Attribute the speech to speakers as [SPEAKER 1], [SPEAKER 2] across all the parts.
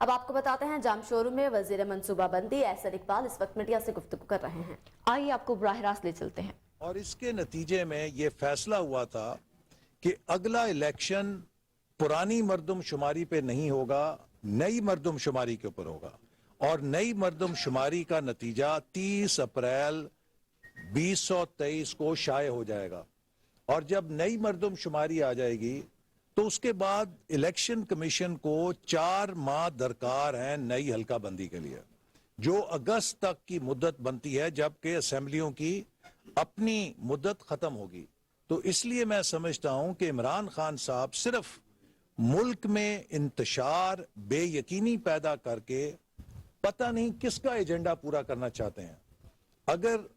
[SPEAKER 1] अब आपको बताते हैं जाम शोरूम में वजीर मनसूबाबंदी एहसन इकबाल इस वक्त मीडिया से गुफ्तगू कर रहे हैं। आइए आपको बराह रास्त ले चलते हैं।
[SPEAKER 2] और इसके नतीजे में ये फैसला हुआ था कि अगला इलेक्शन पुरानी मर्दमशुमारी पे नहीं होगा, नई मर्दमशुमारी के ऊपर होगा। और नई मर्दमशुमारी का नतीजा 30 अप्रैल 2023 को शाये हो जाएगा। और जब नई मर्दमशुमारी आ जाएगी तो उसके बाद इलेक्शन कमीशन को 4 माह दरकार है नई हल्का बंदी के लिए, जो अगस्त तक की मुद्दत बनती है, जबकि असेंबलियों की अपनी मुद्दत खत्म होगी। तो इसलिए मैं समझता हूं कि इमरान खान साहब सिर्फ मुल्क में इंतशार बेयकीनी पैदा करके पता नहीं किसका एजेंडा पूरा करना चाहते हैं। अगर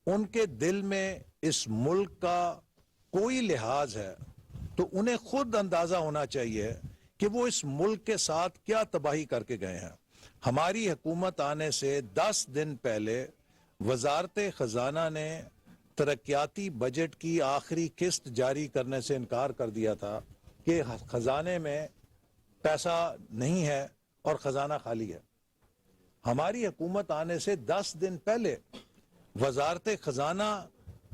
[SPEAKER 2] उनके दिल में इस मुल्क का कोई लिहाज है तो उन्हें खुद अंदाजा होना चाहिए कि वो इस मुल्क के साथ क्या तबाही करके गए हैं। हमारी हुकूमत आने से 10 दिन पहले वजारत खजाना ने तरक्याती बजट की आखिरी किस्त जारी करने से इनकार कर दिया था कि खजाने में पैसा नहीं है और खजाना खाली है। हमारी हुकूमत आने से 10 दिन पहले वजारत खजाना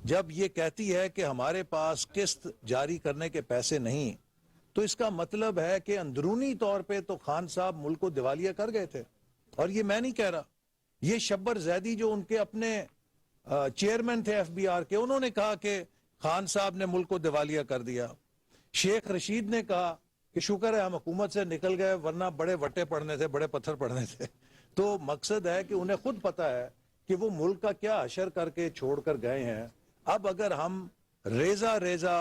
[SPEAKER 2] जब ये कहती है कि हमारे पास किस्त जारी करने के पैसे नहीं, तो इसका मतलब है कि अंदरूनी तौर पे तो खान साहब मुल्क को दिवालिया कर गए थे। और ये मैं नहीं कह रहा, ये शब्बर जैदी जो उनके अपने चेयरमैन थे एफबीआर के, उन्होंने कहा कि खान साहब ने मुल्क को दिवालिया कर दिया। शेख रशीद ने कहा कि शुक्र है हम हुकूमत से निकल गए, वरना बड़े वट्टे पड़ने थे, बड़े पत्थर पड़ने थे। तो मकसद है कि उन्हें खुद पता है कि वो मुल्क का क्या हशर करके छोड़कर गए हैं। अब अगर हम रेजा रेजा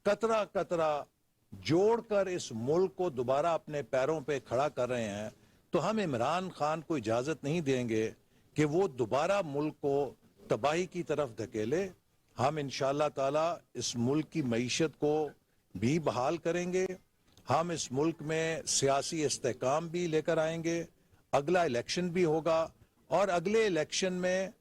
[SPEAKER 2] कतरा कतरा जोड़कर इस मुल्क को दोबारा अपने पैरों पे खड़ा कर रहे हैं, तो हम इमरान खान को इजाजत नहीं देंगे कि वो दोबारा मुल्क को तबाही की तरफ धकेले। हम इंशाअल्लाह ताला इस मुल्क की मईशत को भी बहाल करेंगे, हम इस मुल्क में सियासी इस्तेहकाम भी लेकर आएंगे। अगला इलेक्शन भी होगा और अगले इलेक्शन में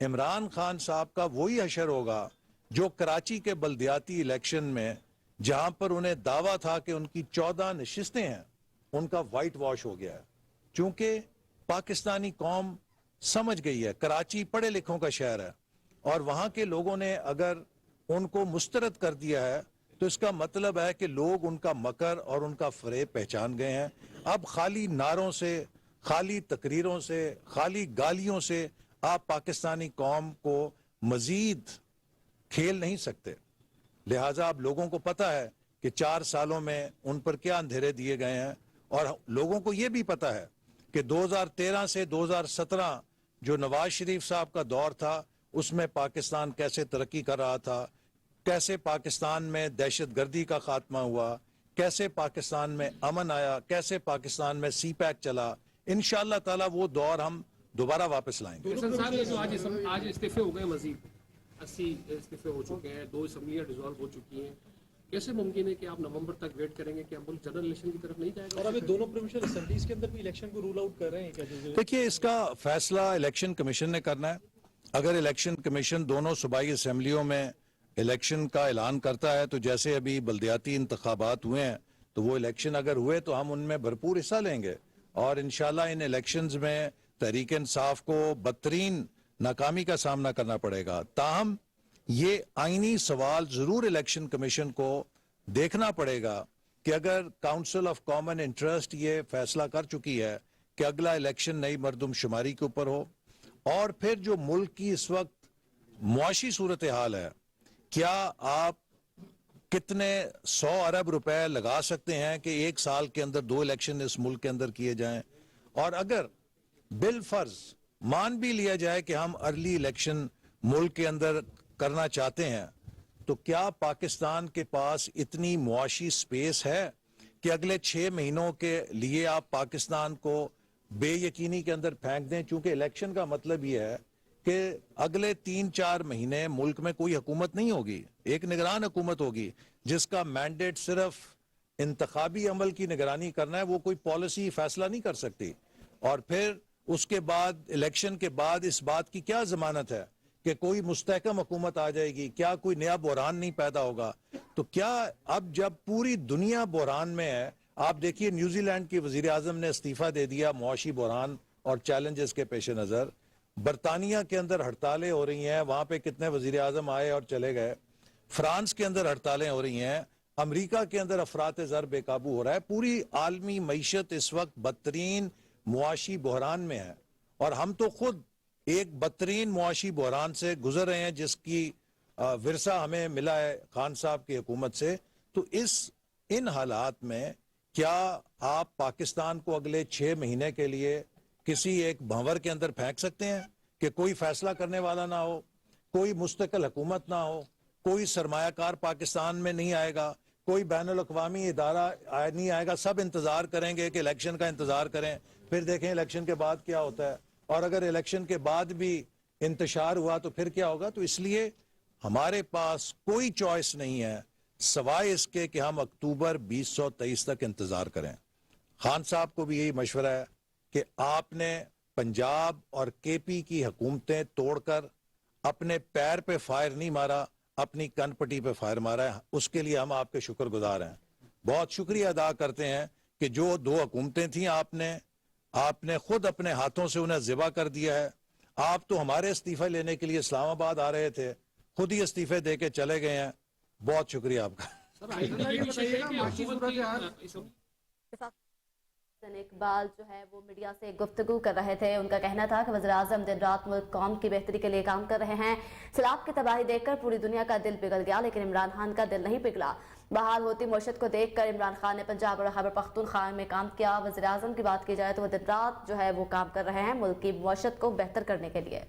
[SPEAKER 2] इमरान खान साहब का वही हशर होगा जो कराची के बल्दियाती इलेक्शन में, जहां पर उन्हें दावा था कि उनकी 14 नशिस्तें हैं, उनका वाइट वॉश हो गया है। चूंकि पाकिस्तानी कौम समझ गई है, कराची पढ़े लिखों का शहर है और वहां के लोगों ने अगर उनको मुस्तरद कर दिया है तो इसका मतलब है कि लोग उनका मकर और उनका फरेब पहचान गए हैं। अब खाली नारों से, खाली तकरीरों से, खाली गालियों से आप पाकिस्तानी कौम को मजीद खेल नहीं सकते। लिहाजा अब लोगों को पता है कि 4 सालों में उन पर क्या अंधेरे दिए गए हैं और लोगों को यह भी पता है कि 2013 से 2017 जो नवाज शरीफ साहब का दौर था, उसमें पाकिस्तान कैसे तरक्की कर रहा था, कैसे पाकिस्तान में दहशतगर्दी का खात्मा हुआ, कैसे पाकिस्तान में अमन आया, कैसे पाकिस्तान में सी पैक चला। इंशाअल्लाह ताला वो दौर हम दोबारा वापस लाएंगे।
[SPEAKER 3] आज इस्तीफे हो गए, मजीद 80 इस्तीफे हो चुके हैं, 2 असम्बलियां डिसॉल्व हो चुकी हैं। कैसे मुमकिन है कि आप नवंबर तक वेट करेंगे कि मुल्क जनरल इलेक्शन की तरफ नहीं जाएगा?
[SPEAKER 4] और अभी दोनों प्रोविंशियल असेंबलीज के अंदर भी इलेक्शन को रूल आउट कर रहे हैं क्या?
[SPEAKER 2] देखिए, इसका फैसला इलेक्शन कमीशन ने करना है। अगर इलेक्शन कमीशन दोनों सूबाई असेंबलियों में इलेक्शन का ऐलान करता है, तो जैसे अभी बल्दियाती इंतखाबात हुए हैं, तो वो इलेक्शन अगर हुए तो हम उनमें भरपूर हिस्सा लेंगे और इंशाल्लाह इन इलेक्शंस में तहरीक इंसाफ को बदतरीन नाकामी का सामना करना पड़ेगा। ताहम ये आईनी सवाल जरूर इलेक्शन कमीशन को देखना पड़ेगा कि अगर काउंसिल ऑफ कॉमन इंटरेस्ट ये फैसला कर चुकी है कि अगला इलेक्शन नई मर्दमशुमारी के ऊपर हो, और फिर जो मुल्क की इस वक्त मुआशी सूरत हाल है, क्या आप कितने 100 अरब रुपए लगा सकते हैं कि 1 साल के अंदर 2 इलेक्शन इस मुल्क के अंदर किए जाएं? और अगर बिल फर्ज मान भी लिया जाए कि हम अर्ली इलेक्शन मुल्क के अंदर करना चाहते हैं, तो क्या पाकिस्तान के पास इतनी मुआशी स्पेस है कि अगले 6 महीनों के लिए आप पाकिस्तान को बेयकीनी के अंदर फेंक दें? चूंकि इलेक्शन का मतलब यह है कि अगले 3-4 महीने मुल्क में कोई हुकूमत नहीं होगी, एक निगरान हुकूमत होगी जिसका मैंडेट सिर्फ इंतखाबी अमल की निगरानी करना है, वो कोई पॉलिसी फैसला नहीं कर सकती। और फिर उसके बाद इलेक्शन के बाद इस बात की क्या जमानत है कि कोई मुस्तहकम हुकूमत आ जाएगी? क्या कोई नया बहरान नहीं पैदा होगा? तो क्या अब जब पूरी दुनिया बहरान में है, आप देखिए न्यूजीलैंड की वजीर आजम ने इस्तीफा दे दिया मुआशी बहरान और चैलेंजेस के पेश नज़र। बरतानिया के अंदर हड़तालें हो रही हैं, वहां पे कितने वजीर आजम आए और चले गए। फ्रांस के अंदर हड़तालें हो रही हैं, अमेरिका के अंदर अफरात ज़र बेकाबू हो रहा है। पूरी आलमी मईशत इस वक्त बदतरीन मुआशी बहरान में है और हम तो खुद एक बदतरीन मुआशी बहरान से गुजर रहे हैं जिसकी विरसा हमें मिला है खान साहब की हुकूमत से। तो इन हालात में क्या आप पाकिस्तान को अगले 6 महीने के लिए किसी एक भंवर के अंदर फेंक सकते हैं कि कोई फैसला करने वाला ना हो, कोई मुस्तकिल हुकूमत ना हो, कोई सरमायाकार पाकिस्तान में नहीं आएगा, कोई बैनुल अक़वामी इदारा नहीं आएगा, सब इंतजार करेंगे कि इलेक्शन का इंतजार करें, फिर देखें इलेक्शन के बाद क्या होता है, और अगर इलेक्शन के बाद भी इंतशार हुआ तो फिर क्या होगा। तो इसलिए हमारे पास कोई चॉइस नहीं है सवाए इसके कि हम अक्टूबर 2023 तक इंतजार करें। खान साहब को भी यही मशवरा है कि आपने पंजाब और केपी की हुकूमतें तोड़कर अपने पैर पे फायर नहीं मारा, अपनी कनपट्टी पे फायर मारा है। उसके लिए हम आपके शुक्रगुजार हैं, बहुत शुक्रिया अदा करते हैं कि जो 2 हुकूमतें थी आपने खुद अपने हाथों से उन्हें ज़िबा कर दिया है। आप तो हमारे इस्तीफे लेने के लिए इस्लामाबाद आ रहे थे, खुद ही इस्तीफे दे के चले गए हैं। बहुत शुक्रिया आपका।
[SPEAKER 3] सर ये भी सही है कि हुकूमत की
[SPEAKER 1] इकबाल जो है वो मीडिया से गुफ्तगू कर रहे थे। उनका कहना था कि वज़ीर आज़म दिन रात मुल्क कौम की बेहतरी के लिए काम कर रहे हैं। सैलाब की तबाही देखकर पूरी दुनिया का दिल पिघल गया, लेकिन इमरान खान का दिल नहीं पिघला। बहाल होती मशत को देखकर इमरान खान ने पंजाब और खैबर पख्तूनख्वा में काम किया। वज़ीर आज़म की बात की जाए तो वो दिन रात जो है वो काम कर रहे हैं मुल्क की मशत को बेहतर करने के लिए।